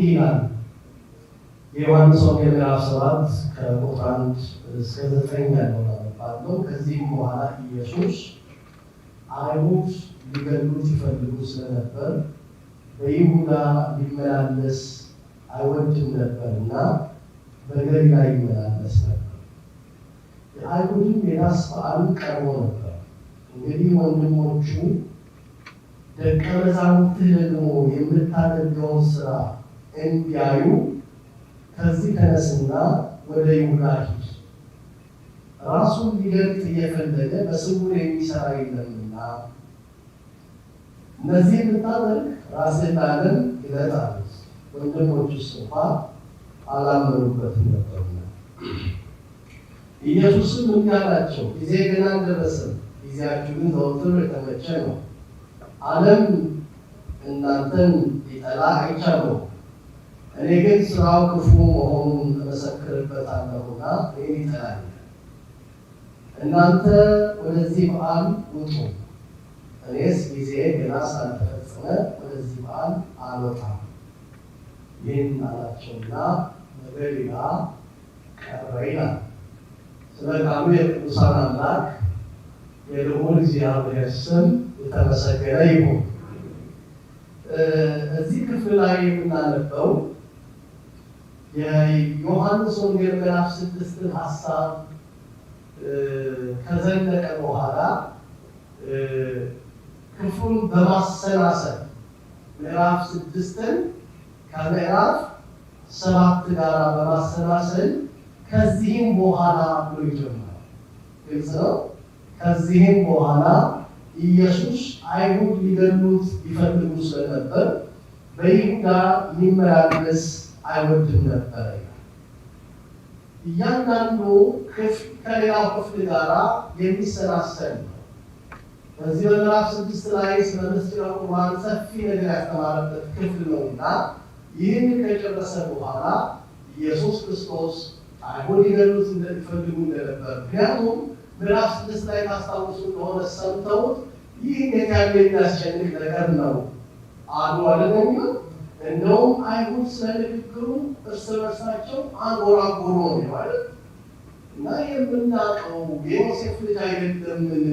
እንዲህ ይላል። የዮሐንስ ወንጌል ምዕራፍ 7 ከቁጥር 1 እስከ 9 ያለው ባለው ከዚህም በኋላ ኢየሱስ አይሁድ ሊገድሉት ይፈልጉ ስለነበር በይሁዳ ሊመላለስ አይወድም ነበርና በገሊላ ይመላለስ ነበር። የአይሁድም የዳስ በዓል ቀርቦ ነበር። እንግዲህ ወንድሞቹ ደቀ መዛሙርትህ ደግሞ የምታደርገውን ሥራ እንዲያዩ ከዚህ ተነስና ወደ ይሁዳ ሂድ፣ ራሱን ሊገልጥ እየፈለገ በስውር የሚሰራ የለምና እነዚህን ብታደርግ ራስህን ለዓለም ግለጥ አሉት። ወንድሞቹስ እንኳ አላመኑበትም ነበሩና። ኢየሱስም እንዲህ አላቸው፣ ጊዜ ገና አልደረሰም፣ ጊዜያችሁ ግን ዘወትር የተመቸ ነው። ዓለም እናንተን ሊጠላ አይቻለውም፣ እኔ ግን ስራው ክፉ መሆኑን እመሰክርበታለሁና እኔን ይጠላኛል። እናንተ ወደዚህ በዓል ውጡ፣ እኔስ ጊዜ ገና ሳልተፈጸመ ወደዚህ በዓል አልወጣም። ይህን አላቸውና በገሊላ ቀረ ይላል። ስለ ቃሉ የቅዱሳን አምላክ የልዑል እግዚአብሔር ስም የተመሰገነ ይሁን። እዚህ ክፍል ላይ የምናነበው የዮሐንስ ወንጌል ምዕራፍ 6 ሀሳብ ከዘለቀ በኋላ ክፍሉን በማሰናሰል ምዕራፍ 6ን ከምዕራፍ 7 ጋር በማሰናሰል ከዚህም በኋላ ብሎ ይጀምራል። ግልጽ ነው። ከዚህም በኋላ ኢየሱስ አይሁድ ሊገድሉት ይፈልጉ ስለነበር በይሁዳ ሊመላለስ አይወድም ነበር። እያንዳንዱ ክፍል ከሌላው ክፍል ጋር የሚሰናሰል ነው። በዚህ በምዕራፍ 6 ላይ ስለ ምስጢረ ቁርባን ሰፊ ነገር ያስተማረበት ክፍል ነውና ይህን ከጨረሰ በኋላ ኢየሱስ ክርስቶስ አይሁድ ሊገድሉት እንደሚፈልጉ እንደነበር፣ ምክንያቱም ምዕራፍ 6 ላይ ታስታውሱ እንደሆነ ሰምተውት ይህ እንዴት ያለ የሚያስጨንቅ ነገር ነው አሉ አለኝ። እንደውም አይሁድ ስለ ንግግሩ እርስ በርሳቸው አንጎራጎሩ ነው ማለት እና የምናውቀው የዮሴፍ ልጅ አይደለምን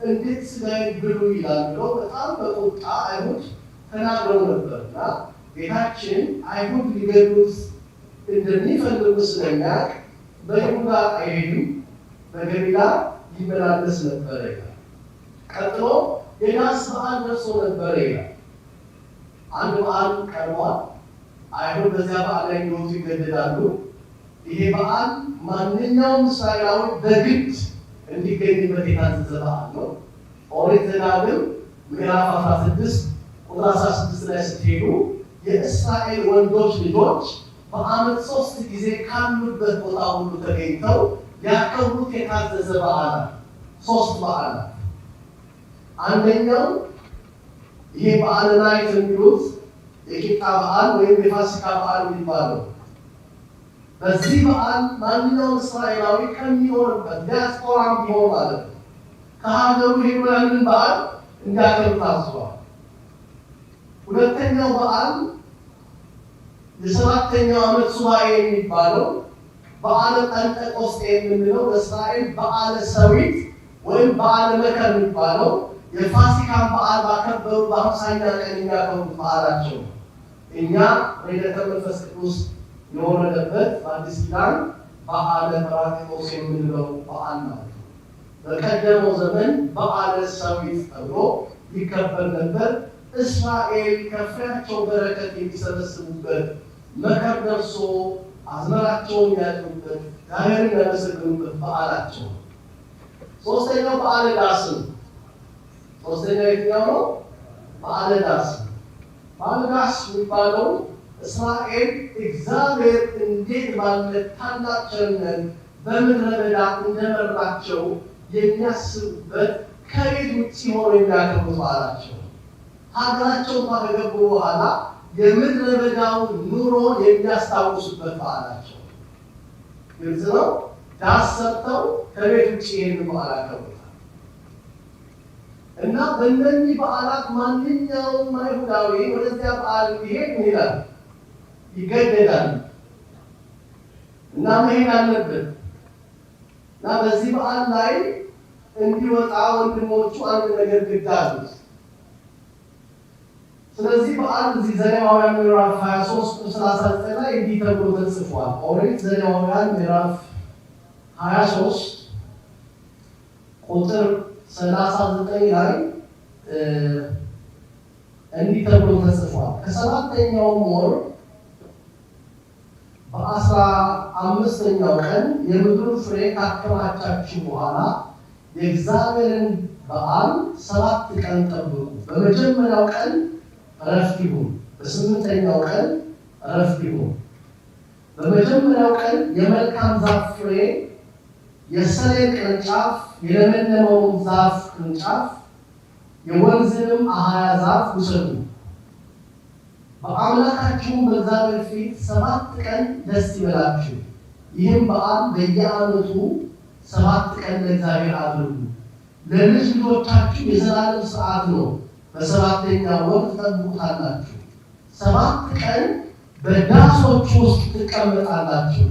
እንዴት ሥጋዬን ብሉ ይላል ብለው በጣም በቁጣ አይሁድ ተናግረው ነበርና ጌታችን አይሁድ ሊገድሉት እንደሚፈልጉ ስለሚያውቅ በይሁዳ አይሄድም፣ በገሊላ ይመላለስ ነበረ ይላል። ቀጥሎ የዳስ በዓል ደርሶ ነበረ ይላል። አንድ በዓል ቀርቧል። አይሁድ በዚያ በዓል ላይ እንዲወጡ ይገደዳሉ። ይሄ በዓል ማንኛውም እስራኤላዊ በግድ እንዲገኝበት የታዘዘ በዓል ነው። ኦሪት ዘዳግም ምዕራፍ 16 ቁጥር 16 ላይ ስትሄዱ የእስራኤል ወንዶች ልጆች በዓመት 3 ጊዜ ካሉበት ቦታ ሁሉ ተገኝተው ያከብሩት የታዘዘ በዓል 3 በዓላት። አንደኛው ይሄ በዓል ላይ የሚሉት የቂጣ በዓል ወይም የፋሲካ በዓል የሚባለው። በዚህ በዓል ማንኛውም እስራኤላዊ ከሚኖርበት ዲያስፖራም ቢሆን ማለት ነው ከሀገሩ ሄዶ ያንን በዓል እንዲያከብር ታዝዟል። ሁለተኛው በዓል የ7ኛው ዓመት ሱባኤ የሚባለው በዓለ ጴንጤቆስጤ የምንለው በእስራኤል በዓለ ሰዊት ወይም በዓለ መከር የሚባለው የፋሲካን በዓል ባከበሩ በ50ኛ ቀን የሚያከብሩት በዓላቸው ነው። እኛ ርደተ መንፈስ ቅዱስ የወረደበት በአዲስ ኪዳን በዓለ ጰራቅሊጦስ የምንለው በዓል ማለት ነው። በቀደመው ዘመን በዓለ ሰዊት ተብሎ ይከበር ነበር። እስራኤል ከፍሬያቸው በረከት የሚሰበስቡበት፣ መከር ደርሶ አዝመራቸውን የሚያጭዱበት፣ እግዚአብሔርን የሚያመሰግኑበት በዓላቸው ነው። ሶስተኛው በዓለ ዳስ ነው። ሶስተኛው የትኛው ነው? በዓለ ዳስ። በዓለ ዳስ የሚባለው እስራኤል እግዚአብሔር እንዴት ባለ ታላቅ ቸርነት በምድረ በዳ እንደመራቸው የሚያስቡበት፣ ከቤት ውጭ ሆነው የሚያከብሩት በዓላቸው። ሀገራቸው እንኳን ከገቡ በኋላ የምድረ በዳውን ኑሮ የሚያስታውሱበት በዓላቸው። ግልጽ ነው። ዳስ ሰርተው ከቤት ውጭ ይህን በዓል ያከብሩታል። እና በእነዚህ በዓላት ማንኛውም አይሁዳዊ ወደዚያ በዓል ቢሄድ ይላል ይገደዳል እና መሄድ አለበት እና በዚህ በዓል ላይ እንዲወጣ ወንድሞቹ አንድ ነገር ግድ አሉት። ስለዚህ በዓል እዚህ ዘሌዋውያን ምዕራፍ 23 ቁጥር 39 ላይ እንዲህ ተብሎ ተጽፏል። ኦሪት ዘሌዋውያን ምዕራፍ 23 ቁጥር 39 ላይ እንዲህ ተብሎ ተጽፏል። ከሰባተኛውም ወር በ15ኛው ቀን የምድሩን ፍሬ ካከማቻችሁ በኋላ የእግዚአብሔርን በዓል 7 ቀን ጠብቁ። በመጀመሪያው ቀን ዕረፍት ይሁን፣ በ8ኛው ቀን ዕረፍት ይሁን። በመጀመሪያው ቀን የመልካም ዛፍ ፍሬ፣ የሰሌን ቅርንጫፍ፣ የለመለመውን ዛፍ ቅርንጫፍ፣ የወንዝንም አህያ ዛፍ ውሰዱ። በአምላካችሁም በእግዚአብሔር ፊት 7 ቀን ደስ ይበላችሁ። ይህም በዓል በየዓመቱ 7 ቀን ለእግዚአብሔር አድርጉ። ለልጅ ልጆቻችሁ የዘላለም ሥርዓት ነው። በ7ኛው ወር ትጠብቁታላችሁ። 7 ቀን በዳሶች ውስጥ ትቀመጣላችሁ።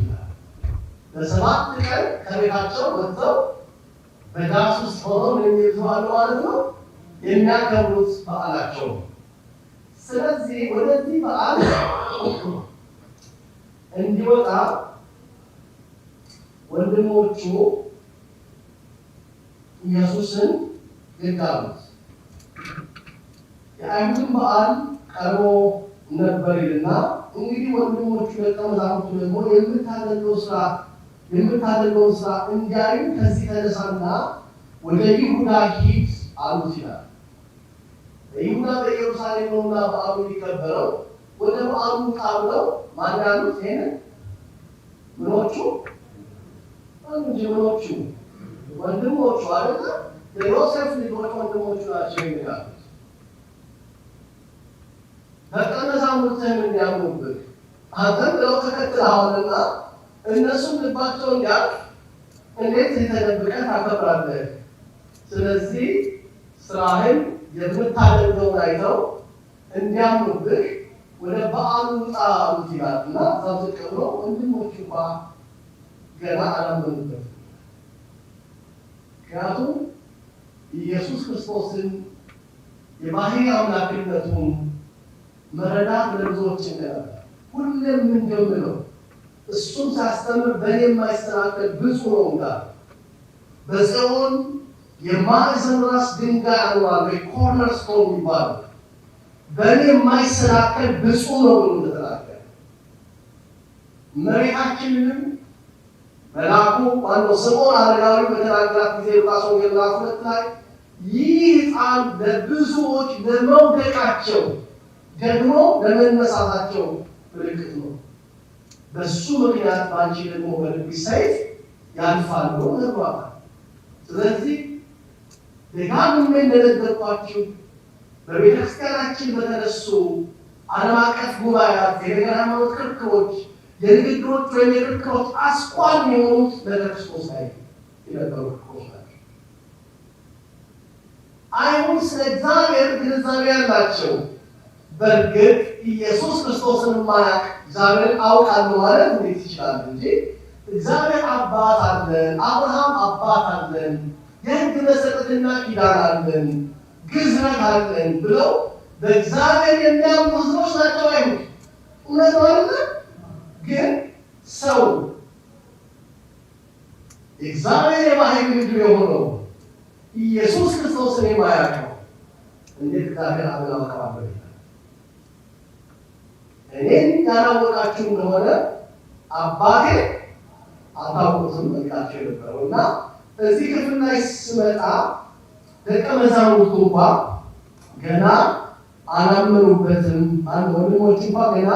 ለ7 ቀን ከቤታቸው ወጥተው በዳስ ውስጥ ሆነው የሚይዙዋሉ ማለት ነው። የሚያከብሩት በዓላቸው ነው። ስለዚህ ወደዚህ በዓል እንዲወጣ ወንድሞቹ ኢየሱስን ግድ አሉት። የአይሁድን በዓል ቀርቦ ነበር ይልና እንግዲህ ወንድሞቹ ደቀ መዛሙርቱ ደግሞ የምታደርገውን ስራ እንዲያዩ ከዚህ ተነሳና ወደ ይሁዳ ሂድ አሉት ይላል። ይሁዳ በኢየሩሳሌም ነውና በዓሉ የሚከበረው። ወደ በዓሉ ውጣ ብለው ማን ያሉት? ይሄንን ምኖቹ ምኖቹ ወንድሞቹ አይደለ? የዮሴፍ ልጆች ወንድሞቹ ናቸው የሚያሉት። ደቀ መዛሙርትህን እንዲያምኑብህ አንተም ብለው ተከትለሃልና እነሱም ልባቸው እንዲያርፍ እንዴት ተደብቀህ ታከብራለህ? ስለዚህ ስራህን የምታደርገውን አይተው እንዲያምኑብህ ወደ በዓሉ ውጣ አሉት ይላል እና እዛው ዝቅ ብሎ ወንድሞቹ እንኳ ገና አላመኑበትም። ምክንያቱም ኢየሱስ ክርስቶስን የባህሪ አምላክነቱን መረዳት ለብዙዎች እንደነበር ሁሉም እንደምለው እሱም ሳስተምር በእኔ የማይሰናከል ብፁዕ ነው እንዳለ በጽዮን የማዕዘን ራስ ድንጋይ አኖራለሁ፣ ኮርነር ስቶን የሚባለው በእኔ የማይሰናከል ብፁዕ ነው ብሎ እንደተናገረ መሬታችንንም መልአኩ ማነው ስምዖን አረጋዊ በተናገራት ጊዜ ሉቃስ ወንጌል ምዕራፍ 2 ላይ ይህ ሕፃን ለብዙዎች ለመውደቃቸው ደግሞ ለመነሳታቸው ምልክት ነው፣ በሱ ምክንያት ባንቺ ደግሞ በልብሽ ሰይፍ ያልፋል ብሎ ነግሯታል። ስለዚህ ደጋግሜ እንደነገርኳችሁ በቤተክርስቲያናችን በተነሱ ዓለም አቀፍ ጉባኤያት የነገር ሃይማኖት ክርክሮች፣ የንግግሮች ወይም የክርክሮች አስኳል የሆኑት ለክርስቶስ ላይ የነበሩ ክርክሮች ናቸው። አይሁድ ስለ እግዚአብሔር ግንዛቤ ያላቸው፣ በእርግጥ ኢየሱስ ክርስቶስን ማያውቅ እግዚአብሔር አውቃለሁ ማለት እንዴት ይችላል? እንጂ እግዚአብሔር አባት አለን፣ አብርሃም አባት አለን፣ የሕግ መሰረትና ኪዳን አለን፣ ግዝረት አለን ብለው በእግዚአብሔር የሚያምኑ ሕዝቦች ናቸው አይሁድ። እውነት ማለት ግን ሰው እግዚአብሔር የባህሪ ልጁ የሆነው ኢየሱስ ክርስቶስን የማያውቀው እንዴት እግዚአብሔር አብን አውቀዋለሁ ይላል? እኔን ያላወቃችሁ እንደሆነ አባቴ አታውቁትም መልካቸው የነበረው እና እዚህ ክፍል ላይ ስመጣ ደቀ መዛሙርቱ እንኳ ገና አላመኑበትም። አንድ ወንድሞች እንኳ ገና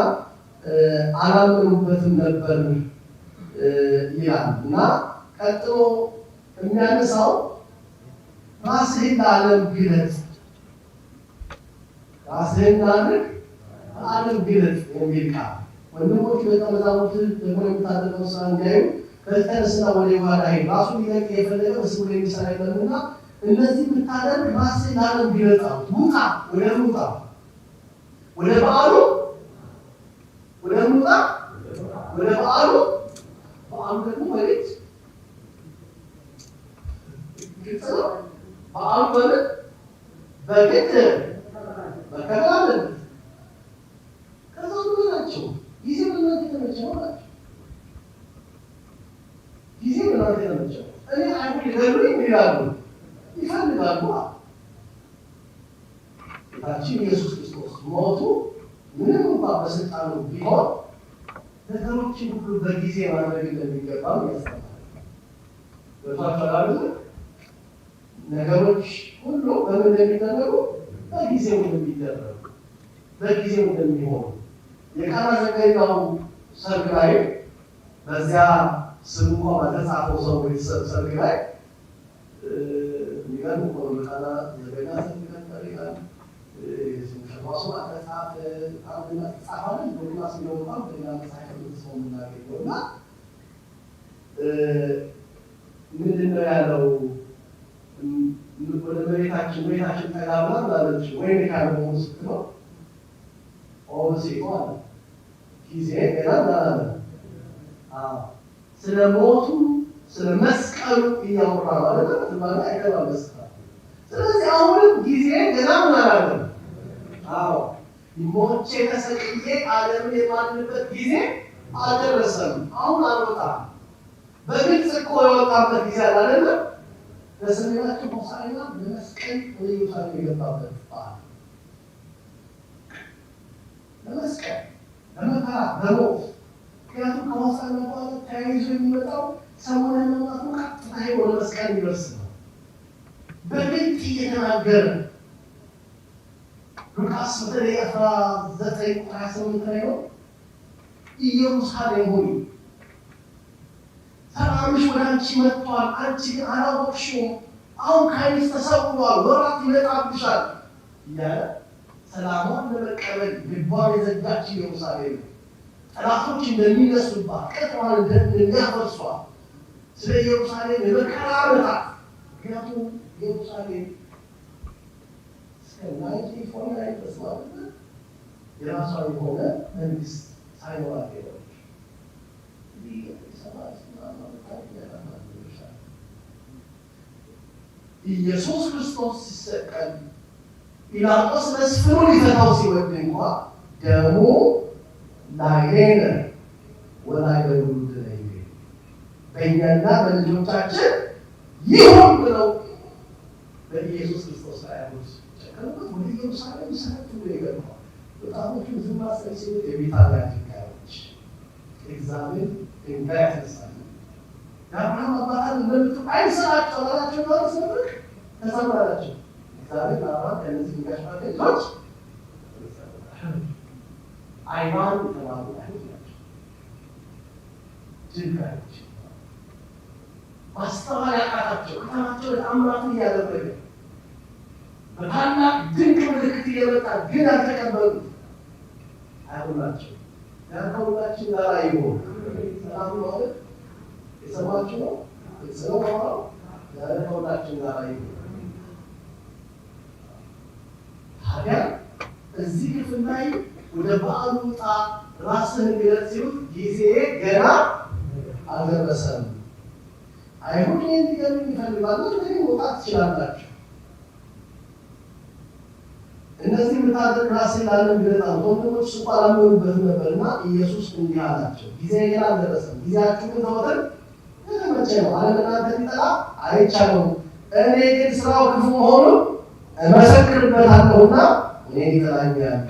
አላመኑበትም ነበር ይላል እና ቀጥሎ የሚያነሳው ራስህን ለዓለም ግለጥ፣ ራስህን ለዓለም ግለጥ የሚል ቃል ወንድሞቹ ደቀ መዛሙርት ደግሞ የምታደርገው ስራ እንዲያዩ ከተነስና ወደ ይሁዳ ሄድ። ራሱ ሊለቅ የፈለገ በስሙ የሚሰራ የለምና እነዚህ ብታደርግ ራስህን ለዓለም ግለጥ ውጣ፣ ወደ በዓሉ ወደ ወደ በዓሉ ደግሞ ወዴት ግልጽ ነው። በዓሉ በግድ መከበር አለበት። ከዛ ሁሉ ናቸው ጊዜ ምናምን የተመቸው ናቸው። ጊዜ ምናምን የተመቸው እኔ አይሁድ ሊገሉኝ ይላሉ ይፈልጋሉ። ጌታችን ኢየሱስ ክርስቶስ ሞቱ ምንም እንኳን በስልጣኑ ቢሆን ነገሮችን ሁሉ በጊዜ ማድረግ እንደሚገባው ያስተምራል። በቷቸላሉ ነገሮች ሁሉ በምን እንደሚደረጉ በጊዜው እንደሚደረጉ በጊዜው እንደሚሆኑ የቃና ዘገሊላው ሰርግ ላይ በዚያ ስሙ በተጻፈው ሰው ቤተሰብ ሰርግ ላይ የሚገርም ሆኖ በቃና ዘገሊላ ሰርግ ነበር ይላል። ሸማሱ መጽሐፍ አንድ መጽሐፍ አለ ዶግማስ የሚወጣው በሌላ መጽሐፍ ሰው የምናገኘው እና ምንድን ነው ያለው? ወደ ቤታችን ተጋብላ ላለች ወይ ካለሙ ስትለው ሴቷ አለ ጊዜ ገና ላለ ስለ ሞቱ ስለ መስቀሉ እያወራ ማለት ነው አይገባ መስቀል። ስለዚህ አሁንም ጊዜ ገና ምናላለ ሞቼ ተሰቅዬ ዓለምን የማድንበት ጊዜ አልደረሰም። አሁን አልወጣም። በግልጽ እኮ የወጣበት ጊዜ አላለም። ለሰሜናቸው ሆሳዕና ለመስቀል ወደ ኢየሩሳሌም የገባበት በዓል ለመስቀል ለመከራ ለሞት። ምክንያቱም ከሆሳዕና በኋላ ተያይዞ የሚመጣው ሰሞነ ሕማማቱ ቀጥታ ወደ መስቀል የሚደርስ ነው። በግልጽ እየተናገረ ሉቃስ በተለይ 19:28 ላይ ነው ኢየሩሳሌም ሆይ ሰላምሽ ወደ አንቺ መጥቷል፣ አንቺ ግን አላወቅሽውም። አሁን ከዓይንሽ ተሰውሯል፣ ወራት ይመጣብሻል እያለ ሰላሟን ለመቀበል ልቧን የዘጋች ኢየሩሳሌም ጠላቶች እንደሚነሱባት ቅጥሯን እንደሚያፈርሷት ስለ ኢየሩሳሌም የመከራ ዓመታት ምክንያቱም ኢየሩሳሌም እስከ 1949 ድረስ ማለት ነው የራሷ የሆነ መንግስት ሳይኖራት ሄደች። ኢየሱስ ክርስቶስ ሲሰቀል ጲላጦስ መስፍኑ ሊፈታው ሲወድ እንኳ ደሙ ላይሌነ ወላይለ ውሉድነ በእኛና በልጆቻችን ይሁን ብለው በኢየሱስ ክርስቶስ ላይ ያሉት ጨከኑበት። ወደ ኢየሩሳሌም ሰረት ብሎ ይገባል። በጣሞቹ ዝም ማሰብ ሲሉት የቢታንያ ድንጋዮች እግዚአብሔር ድንጋይ ያስነሳል። የአብርሃም አባታን እንደምቱ አይሰራቸው ላላቸው ነው ሰብክ ተሰማራቸው። እግዚአብሔር ለአብርሃም ከእነዚህ ድንጋዮች ማለቶች አይማን የተባሉ አይሁድ ናቸው። ድንጋዮች ማስተዋል ያቃታቸው ከተማቸው ተአምራትን እያደረገ በታላቅ ድንቅ ምልክት እየመጣ ግን ያልተቀበሉት አይሁድ ናቸው። ከሁላችን ጋር ይሁን። ሰላም ማለት የሰማችሁ ነው። ስለማው ከሁላችን ጋር ይሁን። ታዲያ እዚህ ክፍል ላይ ወደ በዓሉ ውጣ ራስህን ግለጽ ሲሉት ጊዜ ገና አልደረሰም። አይሁድ ይህን ሊገሉኝ ይፈልጋሉ፣ ግን መውጣት ትችላላችሁ። እነዚህ የምታደርግ ራስህን ላለን ግለጽ አሉት። ወንድሞች እሱ አላመኑበትም ነበርና ኢየሱስ እንዲህ አላቸው፣ ጊዜ ገና አልደረሰም። ጊዜያችሁ ግን ዘወትር የተመቸ ነው። ዓለም እናንተ ሊጠላ አይቻለውም። እኔ ግን ስራው ክፉ መሆኑን እመሰክርበታለሁና እኔን ይጠላኛል።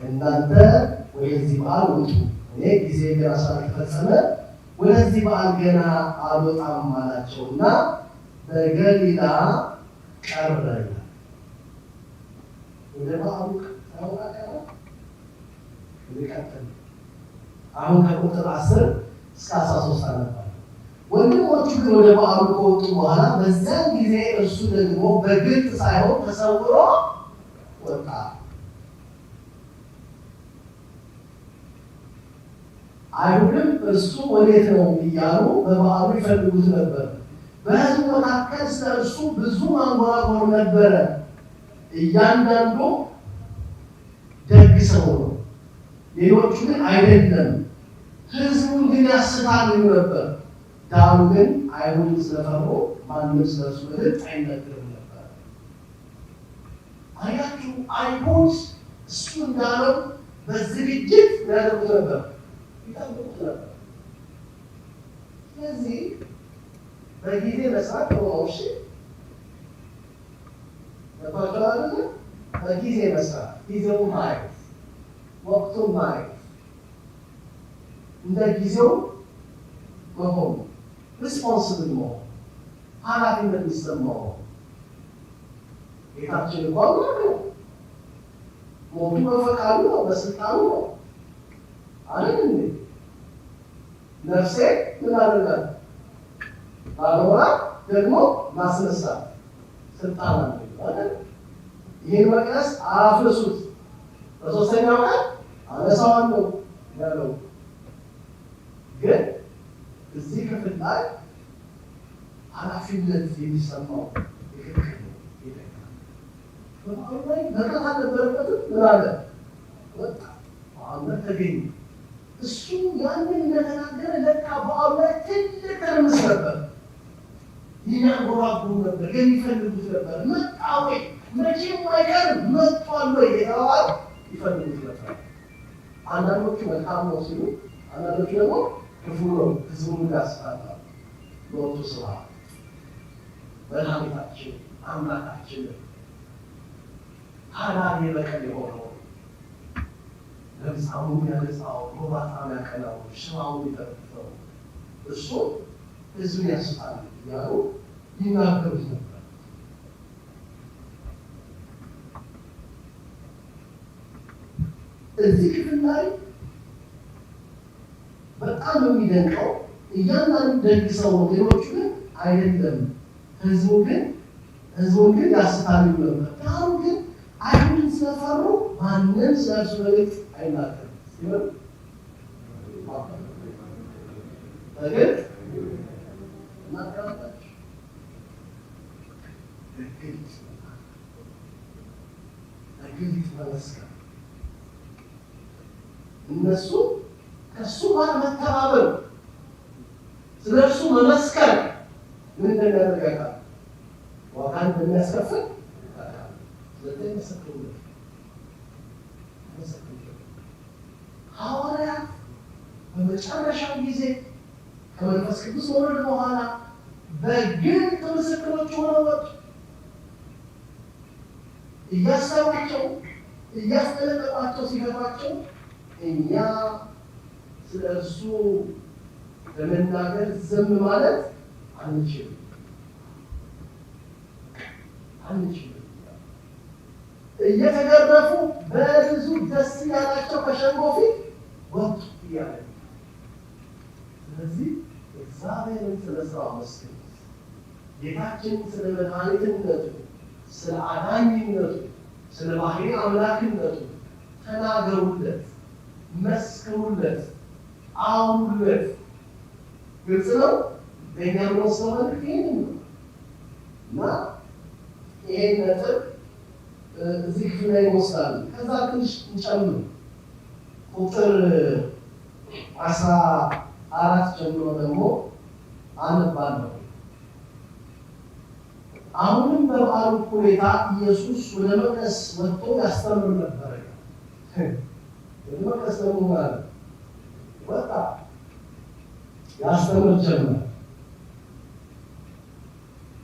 እናንተ ወደዚህ በዓል ውጡ፣ እኔ ጊዜ ገና ስላልተፈጸመ ወደዚህ በዓል ገና አልወጣም አላቸውና በገሊላ ቀረ። ወደ በዓሉ ተወቃቀረ። ይቀጥል። አሁን ከቁጥር 10 እስከ 13 አነባለሁ። ወንድሞቹ ግን ወደ በዓሉ ከወጡ በኋላ በዚያን ጊዜ እርሱ ደግሞ በግልጥ ሳይሆን ተሰውሮ ወጣ። አይሁድም እርሱ ወዴት ነው እያሉ በበዓሉ ይፈልጉት ነበር። በሕዝቡ መካከል ስለ እርሱ ብዙ ማንጎራጎር ነበረ። እያንዳንዱ ደግ ሰው ነው፣ ሌሎቹ ግን አይደለም፣ ሕዝቡን ግን ያስታሉ ነበር። ዳሩ ግን አይሁድን ስለፈሩ ማንም ስለእርሱ በግልጥ አይናገርም ነበር። አያችሁ፣ አይሁድ እሱ እንዳለው በዝግጅት ያደርጉት ነበር፣ ይጠብቁት ነበር። ስለዚህ በጊዜ መስራት ተወውሽ ለባጃለ በጊዜ መስራት ጊዜው ማየት ወቅቱን ማየት እንደ ጊዜው መሆን ሪስፖንስብል መሆን ኃላፊነት የሚሰማው ጌታችን እንኳን ነው። ሞቱ በፈቃዱ ነው፣ በስልጣኑ ነው አይደል እንዴ? ነፍሴ ምን አደረጋት? ባለሆና ደግሞ ማስነሳት ስልጣን አለ አይደል? ይህን መቅደስ አፍርሱት በሶስተኛው ቀን አነሳዋለሁ ያለው ግን እዚህ ክፍል ላይ ኃላፊነት የሚሰማው ትክክል ነው። በአሁን ላይ መቅረት አልነበረበትም። ምን አለ? ወጣ በአሁን ተገኘ። እሱ ያንን እንደተናገረ ለካ በአሁን ላይ ትልቅ ትርምስ ነበር። ይናጎራጉሩ ነበር፣ የሚፈልጉት ነበር። መጣ ወይ መቼም አይቀርም መጥቷል ወይ የተባለ ይፈልጉት ነበር። አንዳንዶቹ መልካም ነው ሲሉ፣ አንዳንዶቹ ደግሞ ክፉ ነው ህዝቡን ያስፈራል። ሎቱ ስራ መድኃኒታችን አምላካችን ሀላል የበቀል የሆነው ለምሳሙን ያነጻው ሮባታን ያቀናው ሽማውን ይጠርፈው እሱ ህዝቡን ያስፈራል ያሉ ይናገሩት ነበር። እዚህ ክፍል ላይ በጣም የሚደንቀው እያንዳንዱ ደግ ሰው ሌሎቹ ግን አይደለም፣ ህዝቡን ግን ያስታሉ ነበር። ዳሩ ግን አይሁድን ስለፈሩ ማንም ስለእርሱ በግልጥ አይናገርም። ሲሆን በግልጥ እናቀራላችሁ በግልጥ መመስከር እነሱ ከእሱ ጋር መተባበር ስለ እርሱ መመስከር ምን እንደሚያደርጋል ዋጋን እንደሚያስከፍል ስለዚህ መሰክሩለት ሐዋርያት በመጨረሻው ጊዜ ከመንፈስ ቅዱስ መውረድ በኋላ በግልጥ ምስክሮች ሆነው ወጡ። እያሰሯቸው እያስጠነቀቋቸው ሲገባቸው እኛ ስለ እርሱ ለመናገር ዝም ማለት አንችልም። እየተገረፉ በብዙ ደስ ያላቸው ከሸንጎ ፊት ወጡ እያለ ስለዚህ እግዚአብሔርን ስለ ስራው መስክሩ፣ ጌታችንን ስለ መድኃኒትነቱ፣ ስለ አዳኝነቱ፣ ስለ ባህሪ አምላክነቱ ተናገሩለት፣ መስክሩለት፣ አውሩለት። ግልጽ ነው። በእኛ የምንወስደው መልዕክት ይህንን ነው እና ይሄን ነጥብ እዚህ ክፍል ላይ እንወስዳለን። ከዛ ትንሽ እንጨምር። ቁጥር 14 ጀምሮ ደግሞ አነባለሁ። አሁንም በበዓሉ ሁኔታ ኢየሱስ ወደ መቅደስ ወጥቶ ያስተምር ነበር። ወደ መቅደስ ደግሞ ማለት ወጣ ያስተምር ጀመረ።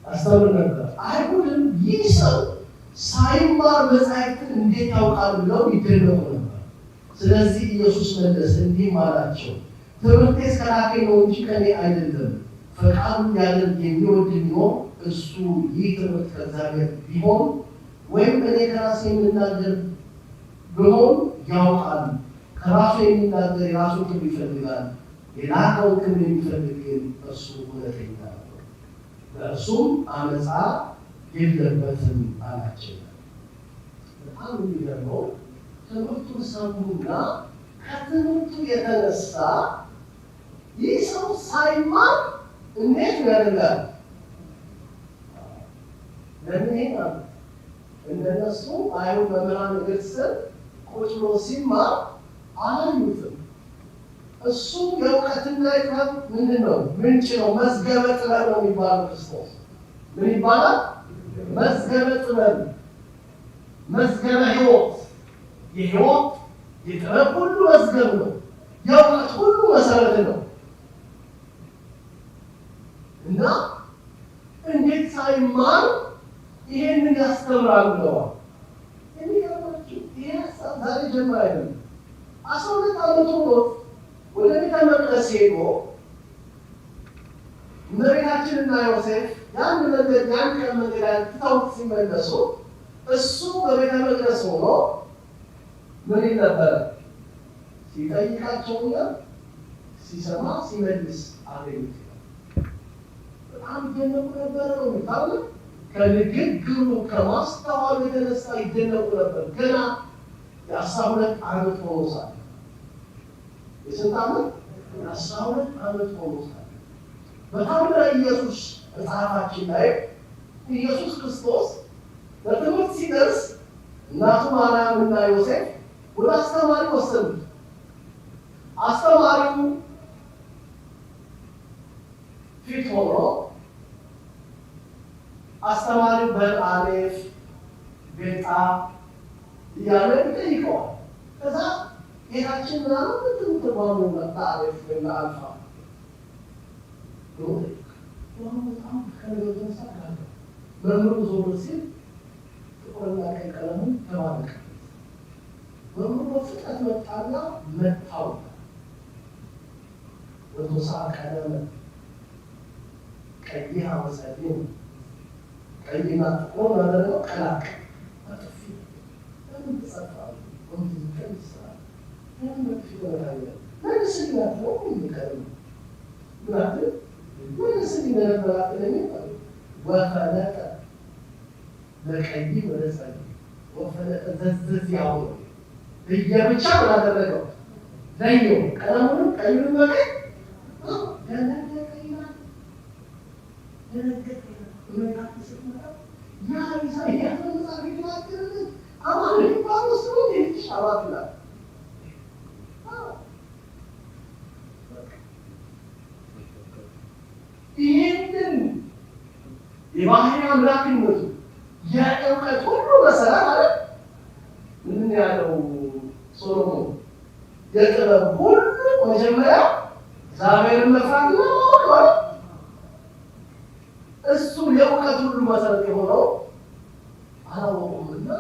ያስተምር ነበር። አይሁድም ይህ ሰው ሳይማር መጻሕፍትን እንዴት ያውቃል ብለው ይደነቁ ነበር። ስለዚህ ኢየሱስ መለሰ እንዲህም አላቸው፣ ትምህርቴስ ከላከኝ ነው እንጂ ከእኔ አይደለም። ፈቃዱን ሊያደርግ የሚወድ ቢሆን እሱ ይህ ትምህርት ከእግዚአብሔር ቢሆን ወይም እኔ ከራሴ የምናገር ብሆን ያውቃል። ከራሱ የሚናገር የራሱን ክብር ይፈልጋል፣ የላከውን ክብር የሚፈልግ ግን እርሱ እውነተኛ ነው፣ በእርሱም አመፃ የለበትም አላቸው። በጣም የሚገርመው ትምህርቱን ሰሙና ከትምህርቱ የተነሳ ይህ ሰው ሳይማር እንዴት ያደርጋል? ለምን ይሄዳል? እንደነሱ አይሁድ መምህራን እግር ስር ቁጭ ብሎ ሲማር አላዩትም። እሱ የእውቀትና የጥበብ ምንድን ነው? ምንጭ ነው። መዝገበ ጥበብ ነው የሚባለው። ክርስቶስ ምን ይባላል? መዝገበ ጥበብ፣ መዝገበ ሕይወት፣ የሕይወት የጥበብ ሁሉ መዝገብ ነው። የእውቀት ሁሉ መሰረት ነው እና እንዴት ሳይማር ይሄንን ያስተምራል ብለዋል። የሚገርማችሁ ይሄ ሀሳብ ዛሬ ጀምሮ አይደለም። 12 ዓመቱ ወደ ቤተ መቅደስ ሄዶ እመቤታችንና ዮሴፍ ያን ቀን መንገድ ትተውት ሲመለሱ እሱ በቤተ መቅደስ ሆኖ ምን ይል ነበረ? ሲጠይቃቸውና ሲሰማ ሲመልስ አገኙት። በጣም ይደነቁ ነበረ ነው የሚባለው። ከንግግሩ ከማስተዋሉ የተነሳ ይደነቁ ነበር። ገና የ12 ዓመት ሆኖ ሳለ የስንት ዓመት? የ12 ዓመት ሆኖ ሳለ በታምረ ኢየሱስ መጽሐፋችን ላይ ኢየሱስ ክርስቶስ በትምህርት ሲደርስ እናቱ ማርያምና ዮሴፍ ወደ አስተማሪ ወሰዱት። አስተማሪው ፊት ሆኖ አስተማሪው በአሌፍ ቤጣ እያለ ይጠይቀዋል። ከዛ ጌታችን ምናምን ትርጓሜ መጣ አሌፍ ወይም አልፋ በጣም ከነገሩ ተሳካለ። መምህሩ ዞር ሲል ጥቁርና ቀይ ቀለሙን ተባረከ። መምህሩ በፍጥነት መጣና መታው። ወቶሳ ቀለመ ቀይ አወሰደው ቀይና ጥቁር አደረገው ቀላቀ አጥፊ ለምን ተጻፈው ወንድ ይተሳል ለምን ተፈጠረ ለምን ነው የሚቀርብ ማለት ምን ስለነበራት ለምን ወፈለጠ ለቀይ ወደ ጸይ ወፈለጠ ዘዝዝ ያው ለየብቻ አደረገው ለየው ቀለሙን ቀዩን በቀይ ይህንን የባህሪ አምላክነቱ የእውቀት ሁሉ መሰረት አለ። ምን ያለው ሶሎሞን የጥበብ ሁሉ መጀመሪያ እግዚአብሔርን መፍራት ነው። እሱ የእውቀት ሁሉ መሰረት የሆነው አላወቁምና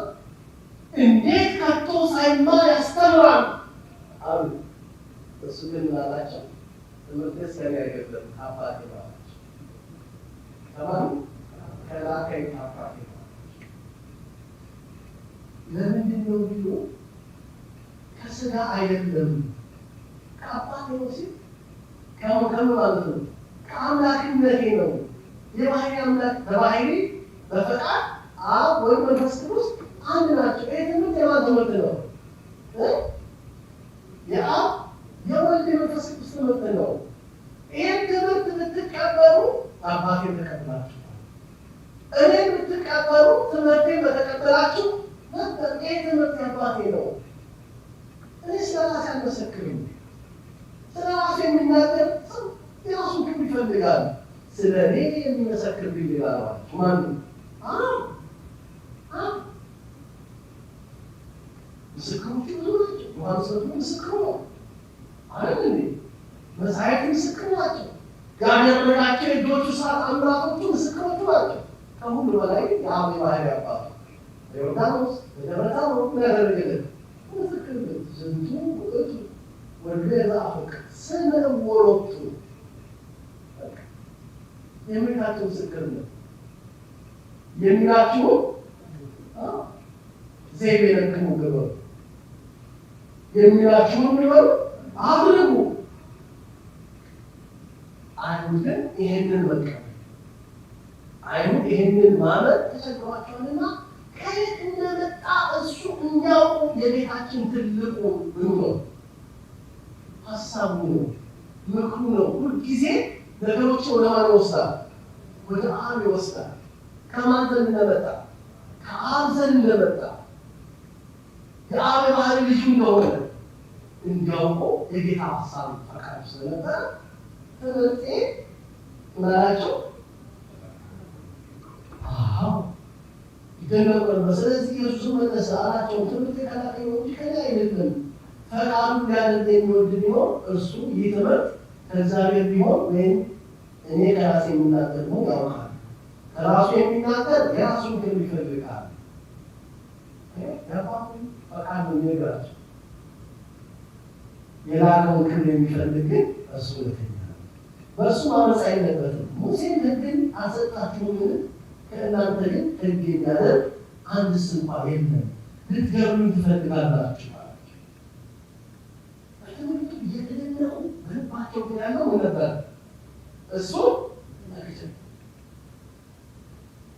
እንዴት ከቶ ሳይማር ያስተምራል አሉ። እሱ ግን አላቸው ትምህርት ሰሪ አይደለም አባቴ ባላቸው ተማሩ ከላከኝ አባቴ ባላቸው። ለምንድን ነው ቢሉ ከስጋ አይደለም ከአባቴ ነው ሲል ከምን ማለት ነው? ከአምላክነቴ ነው። የባህሪ አምላክ በባህሪ በፈቃድ አብ ወይም መንፈስ ቅዱስ አንድ ናቸው። ይህ ትምህርት የማን ትምህርት ነው? የአብ የወልድ የመንፈስ ቅዱስ ትምህርት ነው። ይህን ትምህርት ብትቀበሉ አባቴን ተቀብላችኋል። እኔን ብትቀበሉ ትምህርቴን በተቀበላችሁ ነበር። ይህ ትምህርት የአባቴ ነው። እኔ ስለ ራሴ አልመሰክርም። ስለ ራሴ የሚናገር ሰው የራሱን ክብር ይፈልጋል። ስለ እኔ የሚመሰክር ቢላል ማን ምስክሮቹ ብዙ ናቸው። ዮሐንስ ምስክር ነው አይደል? መጽሐፍ ምስክር ናቸው። ያደረጋቸው የእጆቹ ሰዓት አምራቶቹ ምስክሮቹ ናቸው። ከሁሉ በላይ የአብ የባህሪ አባቱ ዮርዳኖስ በደብረ ታቦር ያደረገልን ምስክር ዝንቱ ውእቱ ወልደ ዘአፈቅ ስነ ወሎቱ የሚላቸው ምስክር ነው። የሚላችሁ ዘይቤ ለክሙ ገበሩ የሚላችሁ ነው አድርጉ። አይሁድን ይሄንን መቀበል አይሁድ ይሄንን ማለት ተቸግሯቸውና ከየት እንደመጣ እሱ እንዲያውቁ የቤታችን ትልቁ ምኑ ነው ሀሳቡ ነው ምክሩ ነው። ሁልጊዜ ነገሮች ወደ ማን ይወስዳል? ወደ አብ ይወስዳል። ከማን ዘንድ እንደመጣ? ከአብ ዘንድ እንደመጣ የአብ ባህሪ ልጅ እንደሆነ እንዲያውቁ የጌታ ሀሳብ ፈቃዱ ስለነበረ ትምህርቴ ምናላቸው ይደነቁ ነበር። ስለዚህ ኢየሱስ መለሰ አላቸው፣ ትምህርቴ ከላከኝ እንጂ ከእኔ አይደለም። ፈቃዱን ሊያደርግ የሚወድ ቢሆን እርሱ ይህ ትምህርት ከእግዚአብሔር ቢሆን ወይም እኔ ከራሴ የምናገር ነው ያውቃል። ከራሱ የሚናገር የራሱን ክብር ይፈልጋል። የአባቱን ፈቃድ ነው የሚነግራቸው። የላከውን ክብር የሚፈልግ ግን እርሱ እውነተኛ ነው፣ በእርሱ ማመፅ የለበትም። ሙሴን ሕግን አልሰጣችሁምን? ከእናንተ ግን ሕግ የሚያደርግ አንድስ እንኳ የለም። ልትገርሙኝ ትፈልጋላችሁ አላቸው። በትምህርቱ እየተደነቁ በልባቸው ግን ያለው ምን ነበር? እሱ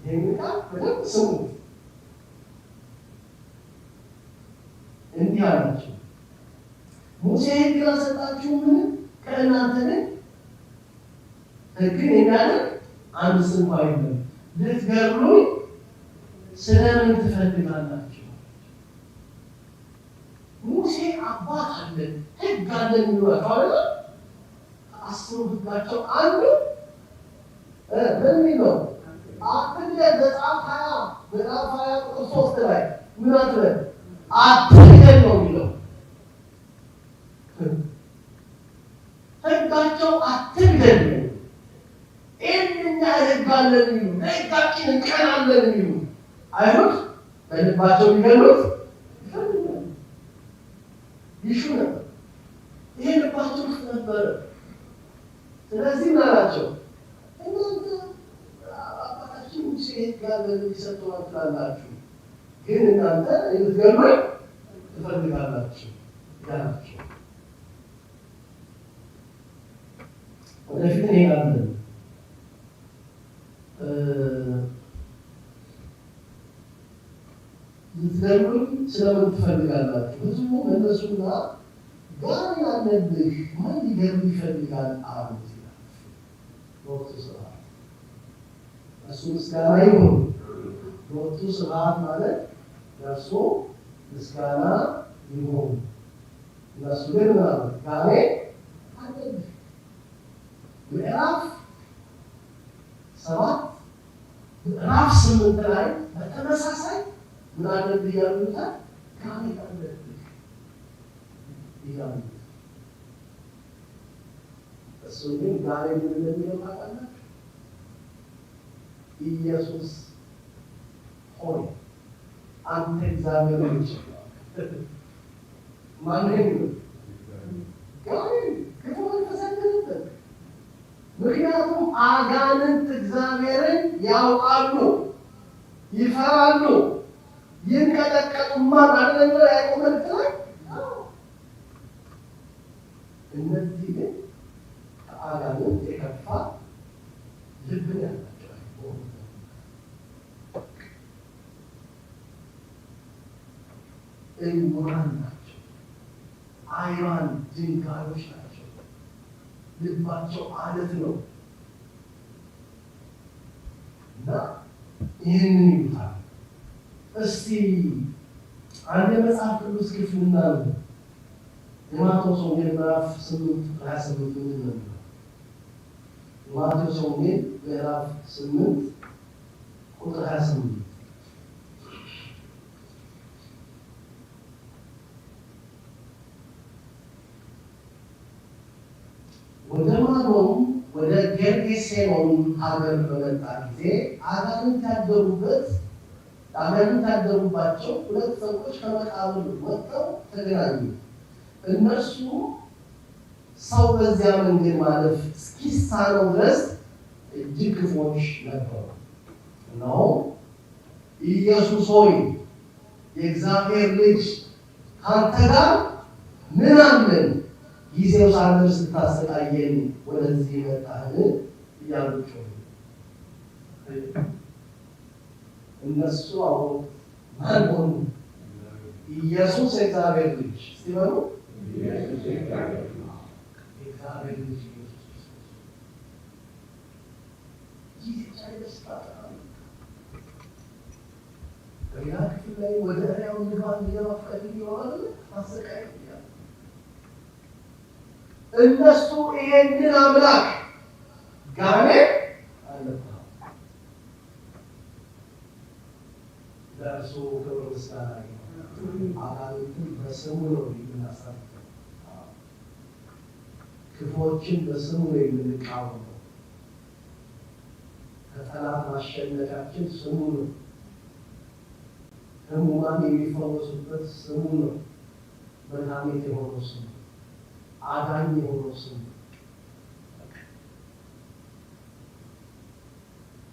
ይህን ቃል በደንብ ስሙ። እንዲህ አላቸው፣ ሙሴ ሕግን አልሰጣችሁምን? ከእናንተ ግን ሕግን የሚያደርግ አንድስ እንኳ የለም። ልትገድሉኝ ስለምን ትፈልጋላችሁ? ሙሴ አባት አለን ሕግ አለን የሚሏቸው አለ። ከአስሩ ሕጋቸው አንዱ ምን ነው? አትግደል። ዘጸአት 20 ምዕራፍ 20 ቁጥር 3 ላይ ምን አትበል? አትግደል ነው የሚለው። ሕጋቸው አትግደል ነው። ይህንኛ ሕግ አለን የሚሉ ሕጋችን እንቀናለን የሚሉ አይሁድ በልባቸው ሊገሉት ይፈልጋሉ፣ ይሹ ነበር። ይሄ ልባቸው ውስጥ ነበረ። ስለዚህ ምን አላቸው? እናንተ አባታችን ሙሴ ሕግ አለን ሊሰጡን ትላላችሁ፣ ግን እናንተ ልትገሉኝ ትፈልጋላችሁ ያላቸው። ወደፊት እንሄዳለን። ልትገሉኝ ስለምን ትፈልጋላችሁ? ሕዝቡ መለሱና ጋኔን አለብህ፣ ማን ሊገድል ይፈልጋል አሉት ይላል። በወቅቱ ስብሐት እሱ ምስጋና ይሁን። በወቅቱ ስብሐት ማለት ለእርሱ ምስጋና ይሁን። እነሱ ግን ምናምን ጋኔን አለብህ። ምዕራፍ 7 ምዕራፍ 8 ላይ በተመሳሳይ ምን አለብህ ያሉታል? ጋኔን አለብህ ይላሉ። እሱ ግን ጋኔን ምን እንደሚለው ታውቃላችሁ? ኢየሱስ ሆይ አንተ እግዚአብሔር ልጅ ማንም ጋኔን ክፉ መንፈስ አለበት። ምክንያቱም አጋንንት እግዚአብሔርን ያውቃሉ፣ ይፈራሉ፣ ይንቀጠቀጡማል። አይደለም ያዕቆብ መልእክት ላይ እነዚህ ግን ከአጋንንት የከፋ ልብን ያላቸው እውራን ናቸው፣ አይዋን ድንጋዮች ናቸው። ልባቸው አለት ነው እና ይህንን ይሉታል። እስቲ አንድ የመጽሐፍ ቅዱስ ክፍል እናንብብ። የማቴዎስ ወንጌል ምዕራፍ 8:28 ምን ነው? የማቴዎስ ወንጌል ምዕራፍ 8 ቁጥር 28 ወደ ማዶም ወደ ጌርጌሴኖን ሀገር በመጣ ጊዜ አጋንንት ያደሩባቸው ሁለት ሰዎች ከመቃብር ወጥተው ተገናኙ። እነርሱ ሰው በዚያ መንገድ ማለፍ እስኪሳነው ድረስ እጅግ ክፉዎች ነበሩ። እነሆ ኢየሱስ ሆይ የእግዚአብሔር ልጅ ካንተ ጋር ምን አለን? ጊዜው ሳይደርስ ስታሰቃየን ወደዚህ መጣህን? እያሉ ጮሁ። እነሱ አሁን ማን ሆኑ? ኢየሱስ የእግዚአብሔር ልጅ ሲበሉ የእግዚአብሔር ልጅ ጊዜ ሳይደርስ በሌላ ክፍል ላይ ወደ እሪያው ንግባ እንዲገባ ፈቃድ ይሆናል አሰቃይ እነሱ ይሄንን አምላክ ጋኔን አልነበረም። ለእርሱ ክብር ምስጋና ይሁን። አጋንንትን በስሙ ነው የምናሳልፈው። ክፉዎችን በስሙ ነው የምንቃወመው። ከጠላት ማሸነፊያችን ስሙ ነው። ሕሙማን የሚፈወሱበት ስሙ ነው። መድኃኒት የሆነው ስሙ፣ አዳኝ የሆነው ስሙ፣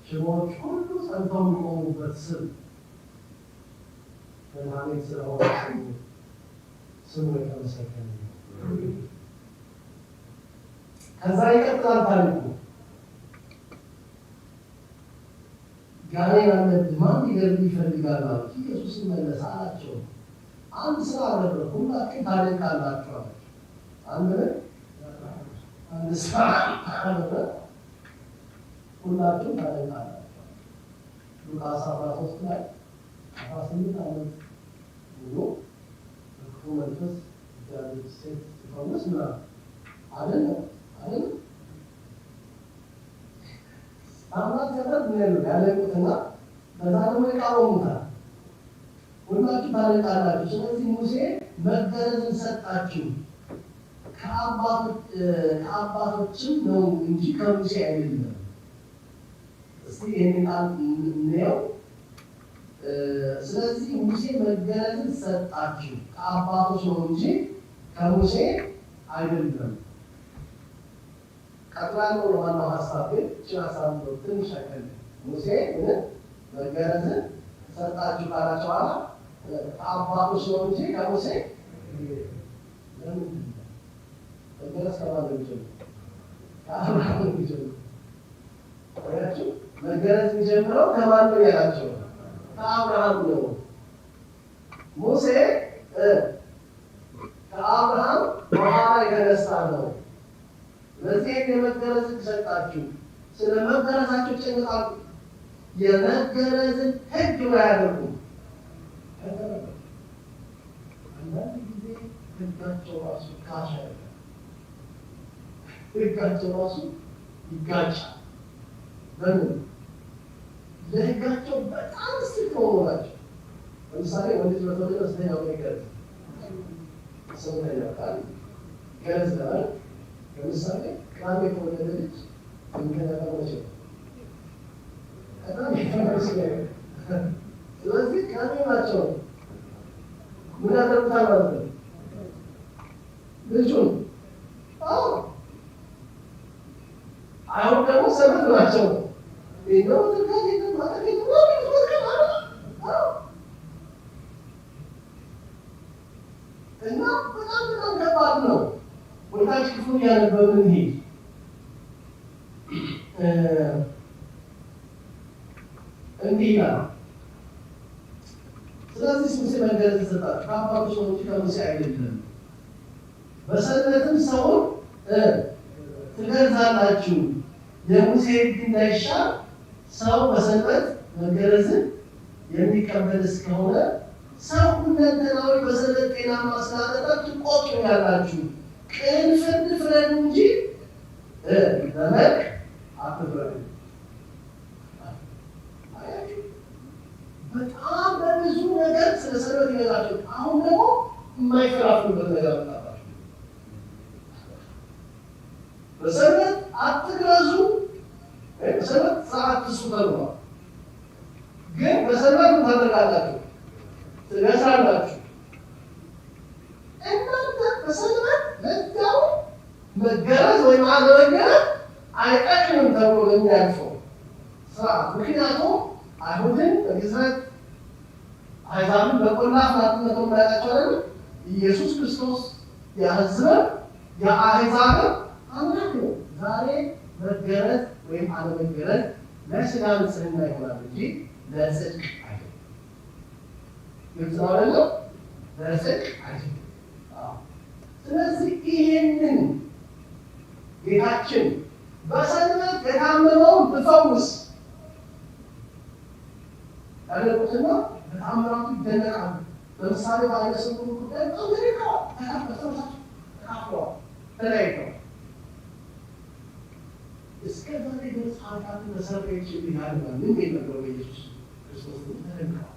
ሽባዎች ሁሉ ጸንተው የሚቆሙበት ስም መድኃኒት ስለሆነ ስሙ የተመሰገነ ነው። ከዛ ይቀጥላል ታሪኩ። ጋኔን አለብህ፣ ማን ሊገድል ይፈልጋል አሉት። ኢየሱስ መለሰ አላቸው፣ አንድ ስራ አደረግሁ፣ ሁላችሁ ታደንቃላችሁ አላቸው። አንድ ስራ አደረግሁ፣ ሁላችሁ ታደንቃላችሁ። ሉቃስ 13 ላይ 18 ዓመት ሙሉ በክፉ መንፈስ ያለች ሴት ሲፈውስ ምናምን አይደለም አምላክ ያደርግ ነው ያለቁትና በዛ ደግሞ ይቃወሙታል። ሁላችሁ ታደንቃላችሁ፣ ስለዚህ ሙሴ መገረዝን ሰጣችሁ፣ ከአባቶችም ነው እንጂ ከሙሴ አይደለም። እስቲ ይህንን ቃል እንየው። ስለዚህ ሙሴ መገረዝን ሰጣችሁ፣ ከአባቶች ነው እንጂ ከሙሴ አይደለም። ቀጥላለው ዋናው ሀሳብ ግን ሀሳብ ትንሽ አይደለም። ሙሴ ምን መገረዝን ሰጣችሁ ካላቸው በኋላ ከአባቶች ነው እንጂ ከሙሴ ለምን መገረዝ ከማን ነው የሚጀምረው? ከአብርሃም ነው የሚጀምረው። አያችሁ፣ መገረዝ የሚጀምረው ከማን ነው ያላቸው? ከአብርሃም ነው። ሙሴ ከአብርሃም በኋላ የተነሳ ነው። ለዚህ የመገረዝ ሰጣችሁ። ስለ መገረዛችሁ ጭንቃሉ። የመገረዝን ሕግ ያደርጉ። አንዳንድ ጊዜ ሕጋቸው ራሱ ካሽ አይደለም። ሕጋቸው ራሱ ይጋጫል። በምን ለሕጋቸው በጣም ስትሮ ናቸው። ለምሳሌ ወንድ በተወለደ ስተኛው ይገረዝ ሰውተኛ ቃል ገረዝ ለምሳሌ ቅዳሜ የተወለደ ልጅ የሚከተቀመች ነው። ቅዳሜ የተወለደ ስለዚህ ቅዳሜ ናቸው። ምን ያደርጉታል ማለት ነው? ልጁን አይሁን ደግሞ ሰበት ናቸው። እና በጣም ከባድ ነው። ወታች ክፉን ያነበብን ሄድ እንዲህ ይላል። ስለዚህ ሙሴ መገረዝ ሰጣችሁ፣ ከአባቶች ነው እንጂ ከሙሴ አይደለም። በሰንበትም ሰውን ትገርዛላችሁ፣ የሙሴ ሕግ እንዳይሻር ሰው በሰንበት መገረዝን የሚቀበል እስከሆነ ሰው ሁለንተናዊ በሰንበት ጤናማ ስላልሆነ ትቆጡኛላችሁ። ቅን ፍርድ ፍረዱ እንጂ በመልክ አትፍረዱ። በጣም በብዙ ነገር ስለ ሰንበት ይነግራቸው። አሁን ደግሞ የማይፈራፍሩበት ነገር አመጣባቸው። በሰንበት አትግረዙ፣ በሰንበት ሰዓት ትስሩ ተብሏል። ግን በሰንበት ምን ታደርጋላችሁ? ትገዛላችሁ። እናንተ በሰንበት ለዚያው መገረዝ ወይም አለመገረዝ አይጠቅምም ተብሎ የሚያልፈው ስርዓት። ምክንያቱም አይሁድን በግዝረት አሕዛብን በቆላፍ ናትነቶ ማያጣቸው አይደለም። ኢየሱስ ክርስቶስ የሕዝብን የአሕዛብን አምላክ ነው። ዛሬ መገረዝ ወይም አለመገረዝ ለሥጋ ንጽሕና ይሆናል እንጂ ለጽድቅ አይደለም። ግልጽ ነው አይደለም? ለጽድቅ አይደለም። ስለዚህ ይህንን ጌታችን በሰንበት የታመመውን ብፈውስ ያለቁትና በታምራቱ ይደነቃሉ። ለምሳሌ በዓይነ ስውር ጉዳይ አሜሪካ ተካፍለዋል፣ ተለያይተዋል። ኃጢአትን ተሰረየችልህ ያለ ምን የነበረው ኢየሱስ ክርስቶስ ተደንቀዋል።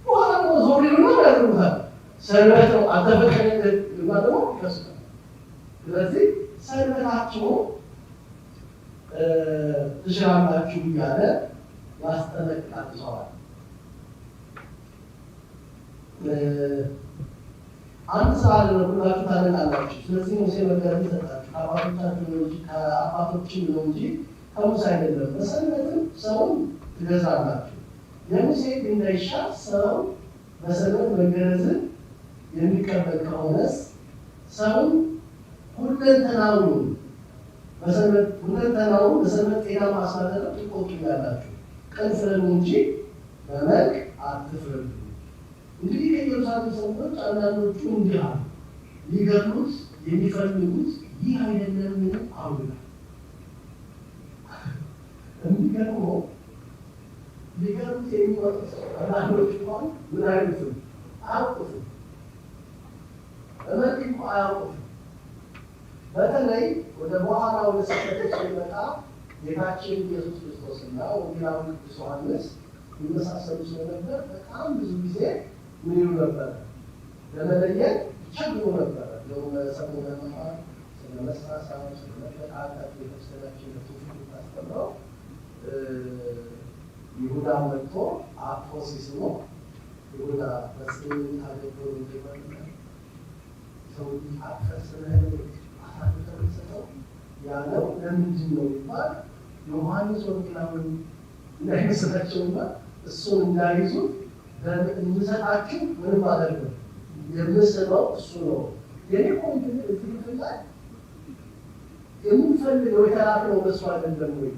በኋላ ደግሞ ዞር ይሉና ያደርጉታል። ሰንበት ነው አልተፈቀደልህም እና ደግሞ ይከሱታል። ስለዚህ ሰንበታችሁ ትሽራላችሁ እያለ ያስጠነቅቃቸዋል። አንድ ስራ አደረጉላችሁ ታደርጋላችሁ። ስለዚህ ሙሴ መገረዝ ሰጣችሁ ከአባቶቻችሁ ነው እንጂ ከአባቶችም ነው እንጂ ከሙሴ አይደለም። በሰንበትም ሰውን ትገዛላችሁ። የሙሴ እንዳይሻር ሰው በሰንበት መገረዝን የሚቀበል ከሆነስ ሰውን ሁለንተናውን በሰንበት ጤናማ ስላደረግ ትቆጡኛላችሁ። ቅን ፍረዱ እንጂ በመልክ አትፍረዱ። እንግዲህ ከኢየሩሳሌም ሰዎች አንዳንዶቹ እንዲህ አሉ፣ ሊገድሉት የሚፈልጉት ይህ አይደለምን አሉ። የሚገርመው ሊገድሉት የሚመጡት አንዳንዶቹ እንኳን ምን አይሉትም፣ አያውቁትም፣ በመልክ እንኳ አያውቁትም። በተለይ ወደ በኋላ ወደ ስቅለቱ ሲመጣ ጌታችን ኢየሱስ ክርስቶስና ወንጌላዊ ቅዱስ ዮሐንስ ይመሳሰሉ ስለነበር በጣም ብዙ ጊዜ ምን ይሉ ነበር? ለመለየት ይቸግሩ ነበር። ሰሙነ ሕማማት ስለ መሳሳም ስለ መጠቃቀት ቤተክርስቲያናችን ለትውፊት ታስተምረው ይሁዳ መጥቶ አፖሲስ ነው። ይሁዳ በስም ታገበሩ ይባላል። ሰው አፈሰነ አሳልፈው ያለው ለምንድን ነው ይባል ዮሐንስ ወንጌላዊ እንዳይመስላቸውና እሱን እንዳይዙ እንሰጣችሁ ምንም ማለት ነው የምስለው እሱ ነው። የኔ ኮንቲኒ እዚህ ላይ የምንፈልገው የተላከው በሱ አይደለም ወይ?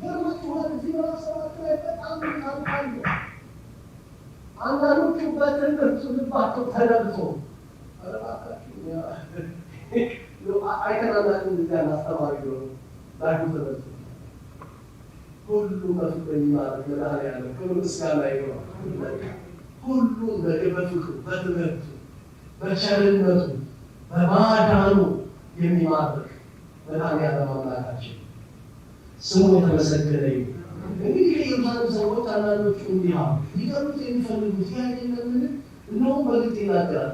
ገርማችሁ እዚህ በራሳችሁ ላይ በጣም ታውቃሉ። አንዳንዶቹ በትምህርቱ ልባቸው ተነብቶ አረባካችሁ አይተናናችሁ እዚያ አስተማሪ ነው ዳግም ተመልሶ ሁሉ በፍቅር የሚማረክ መድኃኒዓለም ክብር ምስጋና ይግባው። ሁሉም በፍቅሩ በትምህርቱ በቸርነቱ በማዳኑ የሚማርክ መድኃኒዓለም አምላካችን ስሙ የተመሰገነ ይሁን። እንግዲህ የኢየሩሳሌም ሰዎች አንዳንዶቹ እንዲህ አሉ፣ ሊገድሉት የሚፈልጉት ይህ አይደለምን? እነሆም በግልጥ ይናገራል፣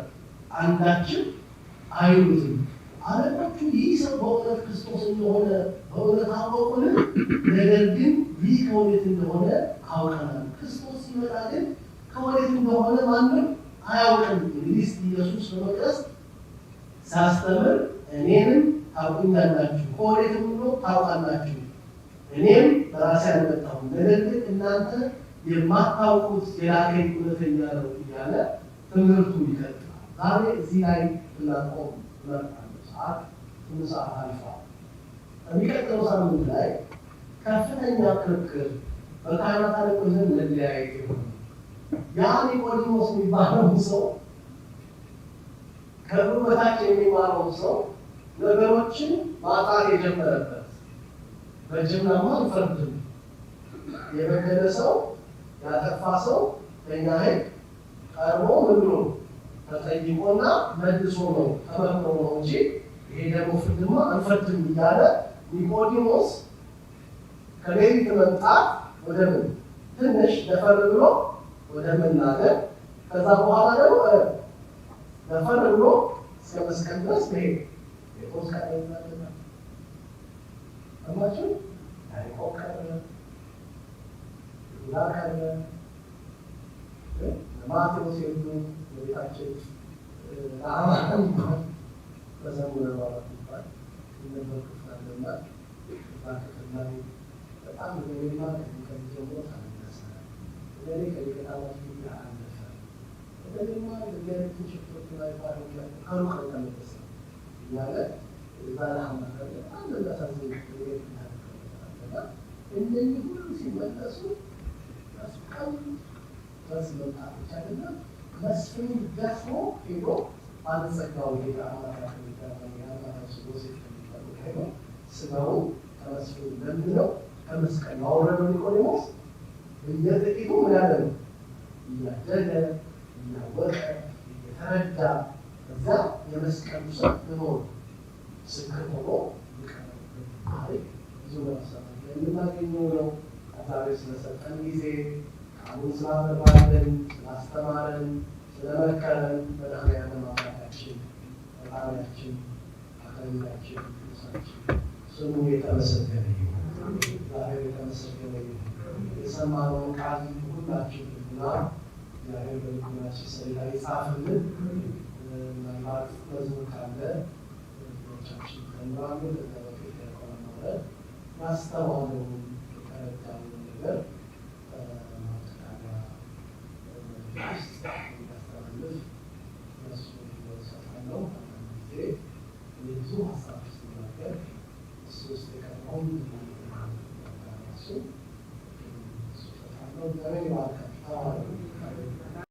አንዳችም አይሉትም። አለቆቹ ይህ ሰው በእውነት ክርስቶስ እንደሆነ በእውነት አወቁን፣ ነገር ግን ይህ ከወዴት እንደሆነ አውቀናል። ክርስቶስ ሲመጣ ግን ከወዴት እንደሆነ ማንም አያውቅም። እንግዲህ ኢየሱስ በመቅደስ ሲያስተምር እኔንም ታውቁኛላችሁ፣ ከወዴትም ብሎ ታውቃላችሁ፣ እኔም በራሴ አልመጣሁም፣ ነገር ግን እናንተ የማታውቁት የላከኝ እውነተኛ ነው እያለ ትምህርቱ ይቀጥላል። ዛሬ እዚህ ላይ እናቆም መርጣለሁ። ሰዓት አልፏል። የሚቀጥለው ሳምንት ላይ ከፍተኛ ክርክር በካህናት አለቆች ዘንድ መለያየት ይሆናል። ያ ኒቆዲሞስ የሚባለው ሰው ከእግሩ በታች የሚማረው ሰው ነገሮችን ማጣት የጀመረበት በጅምላማ አንፈርድም፣ የበደለ ሰው ያጠፋ ሰው ለእኛ ሕግ ቀርቦ ምን ብሎ ተጠይቆና መልሶ ነው ተመክሮ ነው እንጂ ይሄ ደግሞ ፍርድማ አንፈርድም እያለ ኒቆዲሞስ ከሌሊት መምጣት ወደ ምን ትንሽ ደፈር ብሎ ወደ መናገር ከዛ በኋላ ደግሞ ደፈር ብሎ እስከ መስቀል ድረስ መሄድ የቆስ ካለና አማቹ አይቆም ካለ ይሁዳ ካለ ማቴዎስ ይሁዱ የቤታችን ለአማን ይባል በዘመኑ ባላት ይባል እንደነበር ክፍላለና ባከተማይ በጣም ለሌላ ከሚጀምሮ ታነሳ ለኔ ከየታላች ጋር አንደሳ ለሌላ ለገሪቱ ሽፍቶች ላይ ባለው ላይ ከሩቅ ተመለሰ ያለ ዛላም ነገር አንድ ለታዘኝ ይሄዳልና እነዚህ ሁሉ ሲመለሱ አስቀም ተስመጣ ብቻና መስፍን ደፍሮ ሄዶ አንጸጋው ጌታ አማካኝ ሄዶ ስጋው ከመስፍን ለምነው ከመስቀል አውረደው ኒቆዲሞስ በየጥቂቱ ምን ያለ ነው እያደገ እያወቀ እየተረዳ እዛ የመስቀሉ ሰው ሆኖ ምስክር ሆኖ ይቀርባል። ብዙ መሰረት የምናገኘው ነው። ዛሬ ስለሰጠን ጊዜ ቃሉን ስላበራልን፣ ስላስተማረን፣ ስለመከረን መድኃኔዓለም አምላካችን ፈጣሪያችን አካባቢያችን ቅዱሳችን ስሙ የተመሰገነ ይሁን። ዛሬ የተመሰገነ ይሁን። የሰማነውን ቃል ሁላችን እና እግዚአብሔር በልቡናችን ሰሌዳ ይጻፍልን። ምናልባት መዝሙር ካለ ቻችን ከንባሉ ለተበፊት ያቆመ ያስተዋለውን የተረዳውን ነገር ማጠቃለያ ያስተላልፍ እነሱ ይወሰፋለው። አንዳንድ ጊዜ ብዙ ሀሳብ ሲናገር እሱ ውስጥ የቀረውን ሱ ፈታለው። እግዚአብሔር ይባርካችሁ።